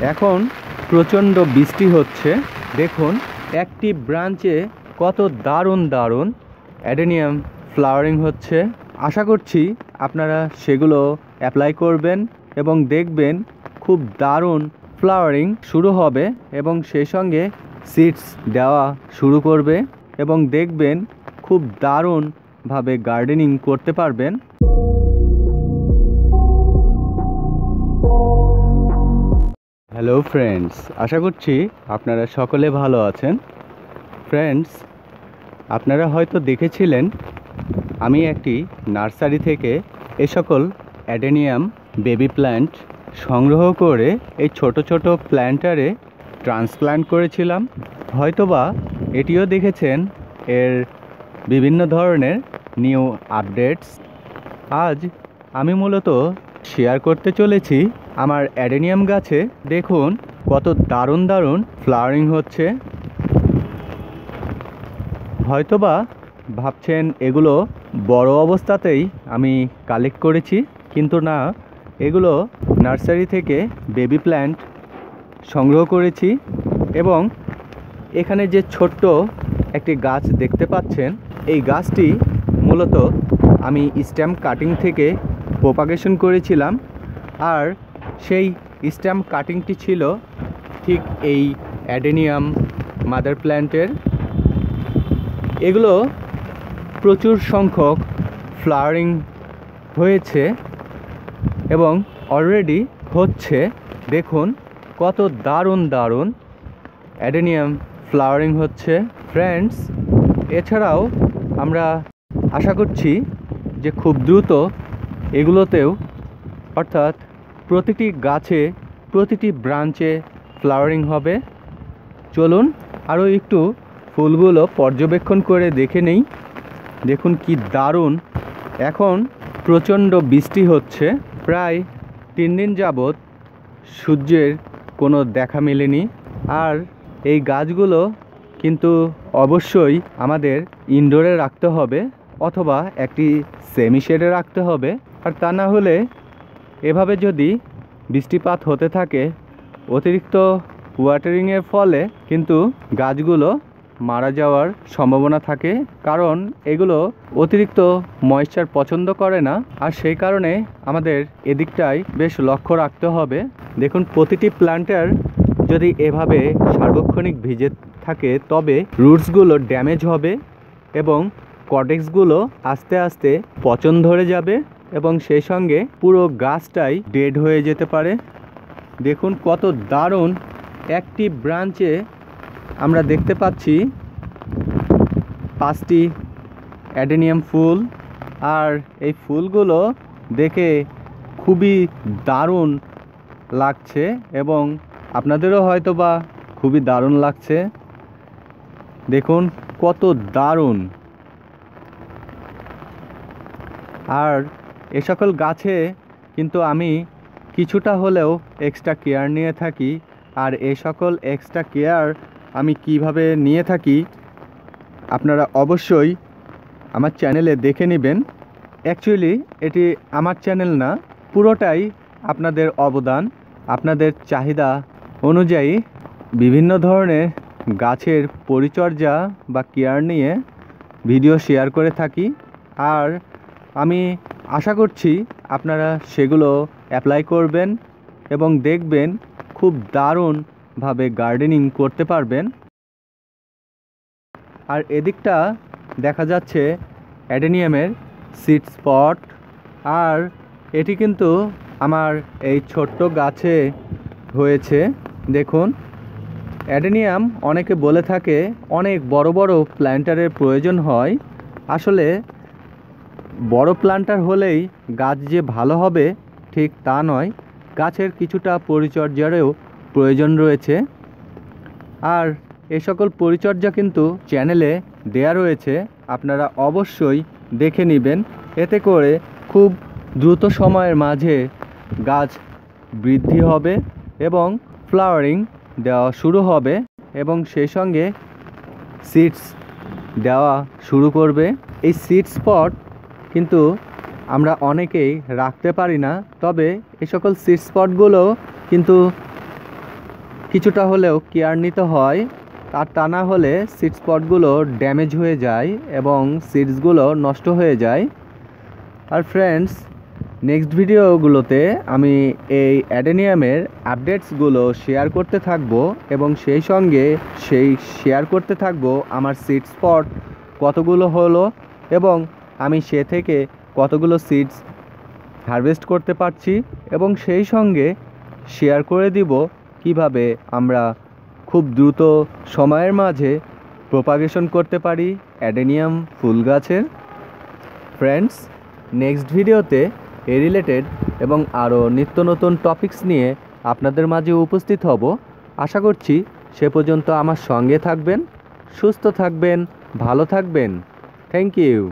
এখন প্রচণ্ড বৃষ্টি হচ্ছে। দেখুন একটি ব্রাঞ্চে কত দারুণ দারুণ অ্যাডেনিয়াম ফ্লাওয়ারিং হচ্ছে। আশা করছি আপনারা সেগুলো অ্যাপ্লাই করবেন এবং দেখবেন খুব দারুণ ফ্লাওয়ারিং শুরু হবে এবং সেই সঙ্গে সিডস দেওয়া শুরু করবে এবং দেখবেন খুব দারুণভাবে গার্ডেনিং করতে পারবেন। হ্যালো ফ্রেন্ডস, আশা করছি আপনারা সকলে ভালো আছেন। ফ্রেন্ডস, আপনারা হয়তো দেখেছিলেন আমি একটি নার্সারি থেকে এ সকল অ্যাডেনিয়াম বেবি প্ল্যান্ট সংগ্রহ করে এই ছোট ছোট প্ল্যান্টারে ট্রান্সপ্ল্যান্ট করেছিলাম। হয়তোবা এটিও দেখেছেন এর বিভিন্ন ধরনের নিউ আপডেটস। আজ আমি মূলত শেয়ার করতে চলেছি আমার অ্যাডেনিয়াম গাছে দেখুন কত দারুণ দারুণ ফ্লাওয়ারিং হচ্ছে। হয়তোবা ভাবছেন এগুলো বড় অবস্থাতেই আমি কালেক্ট করেছি, কিন্তু না, এগুলো নার্সারি থেকে বেবি প্ল্যান্ট সংগ্রহ করেছি। এবং এখানে যে ছোট্ট একটি গাছ দেখতে পাচ্ছেন, এই গাছটি মূলত আমি স্ট্যাম্প কাটিং থেকে প্রপাগেশন করেছিলাম। আর সেই স্ট্যাম্প কাটিংটি ছিল ঠিক এই অ্যাডেনিয়াম মাদার প্ল্যান্টের। এগুলো প্রচুর সংখ্যক ফ্লাওয়ারিং হয়েছে এবং অলরেডি হচ্ছে। দেখুন কত দারুণ দারুণ অ্যাডেনিয়াম ফ্লাওয়ারিং হচ্ছে। ফ্রেন্ডস, এছাড়াও আমরা আশা করছি যে খুব দ্রুত এগুলোতেও, অর্থাৎ প্রতিটি গাছে প্রতিটি ব্রাঞ্চে ফ্লাওয়ারিং হবে। চলুন আরও একটু ফুলগুলো পর্যবেক্ষণ করে দেখে নেই। দেখুন কি দারুণ। এখন প্রচণ্ড বৃষ্টি হচ্ছে, প্রায় 3 দিন যাবৎ সূর্যের কোনো দেখা মেলেনি। আর এই গাছগুলো কিন্তু অবশ্যই আমাদের ইনডোরে রাখতে হবে অথবা একটি সেমি শেডে রাখতে হবে। আর তা না হলে এভাবে যদি বৃষ্টিপাত হতে থাকে, অতিরিক্ত ওয়াটারিংয়ের ফলে কিন্তু গাছগুলো মারা যাওয়ার সম্ভাবনা থাকে, কারণ এগুলো অতিরিক্ত ময়েশ্চার পছন্দ করে না। আর সেই কারণে আমাদের এদিকটায় বেশ লক্ষ্য রাখতে হবে। দেখুন প্রতিটি প্ল্যান্টার যদি এভাবে সার্বক্ষণিক ভিজে থাকে তবে রুটসগুলো ড্যামেজ হবে এবং কর্টেক্সগুলো আস্তে আস্তে পচন ধরে যাবে এবং সেই সঙ্গে পুরো গাছটাই ডেড হয়ে যেতে পারে। দেখুন কত দারুণ একটি ব্রাঞ্চে আমরা দেখতে পাচ্ছি 5টি অ্যাডেনিয়াম ফুল। আর এই ফুলগুলো দেখে খুবই দারুণ লাগছে এবং আপনাদেরও হয়তো বা খুবই দারুণ লাগছে। দেখুন কত দারুণ। আর এ সকল গাছে কিন্তু আমি কিছুটা হলেও এক্সট্রা কেয়ার নিয়ে থাকি। আর এই সকল এক্সট্রা কেয়ার আমি কিভাবে নিয়ে থাকি আপনারা অবশ্যই আমার চ্যানেলে দেখে নেবেন। অ্যাকচুয়ালি এটি আমার চ্যানেল না, পুরোটাই আপনাদের অবদান। আপনাদের চাহিদা অনুযায়ী বিভিন্ন ধরনের গাছের পরিচর্যা বা কেয়ার নিয়ে ভিডিও শেয়ার করে থাকি। আর আমি আশা করছি আপনারা সেগুলো অ্যাপ্লাই করবেন এবং দেখবেন খুব দারুণভাবে গার্ডেনিং করতে পারবেন। আর এদিকটা দেখা যাচ্ছে অ্যাডেনিয়ামের সিড স্পট। আর এটি কিন্তু আমার এই ছোট্ট গাছে হয়েছে। দেখুন অ্যাডেনিয়াম অনেকে বলে থাকে অনেক বড় বড় প্ল্যান্টারের প্রয়োজন হয়। আসলে বড় প্ল্যান্টার হলেই গাছ যে ভালো হবে ঠিক তা নয়, গাছের কিছুটা পরিচর্যারও প্রয়োজন রয়েছে। আর এই সকল পরিচর্যা কিন্তু চ্যানেলে দেয়া রয়েছে, আপনারা অবশ্যই দেখে নেবেন। এতে করে খুব দ্রুত সময়ের মাঝে গাছ বৃদ্ধি হবে এবং ফ্লাওয়ারিং দেওয়া শুরু হবে এবং সেই সঙ্গে সিডস দেওয়া শুরু করবে। এই সিড স্পট কিন্তু আমরা অনেকেই রাখতে পারি না, তবে এই সকল সিড স্পটগুলো কিন্তু কিছুটা হলেও কেয়ার নিতে হয়, আর তা না হলে সিড স্পটগুলো ড্যামেজ হয়ে যায় এবং সিডসগুলো নষ্ট হয়ে যায়। আর ফ্রেন্ডস, নেক্সট ভিডিওগুলোতে আমি এই অ্যাডেনিয়ামের আপডেটসগুলো শেয়ার করতে থাকবো এবং সেই সঙ্গে শেয়ার করতে থাকবো আমার সিড স্পট কতগুলো হলো এবং আমি সে থেকে কতগুলো সিডস হারভেস্ট করতে পারছি, এবং সেই সঙ্গে শেয়ার করে দিব কিভাবে আমরা খুব দ্রুত সময়ের মাঝে প্রপাগেশন করতে পারি অ্যাডেনিয়াম ফুল গাছের। ফ্রেন্ডস, নেক্সট ভিডিওতে এ রিলেটেড এবং আরও নিত্য নতুন টপিকস নিয়ে আপনাদের মাঝে উপস্থিত হব। আশা করছি সে পর্যন্ত আমার সঙ্গে থাকবেন, সুস্থ থাকবেন, ভালো থাকবেন। Thank you.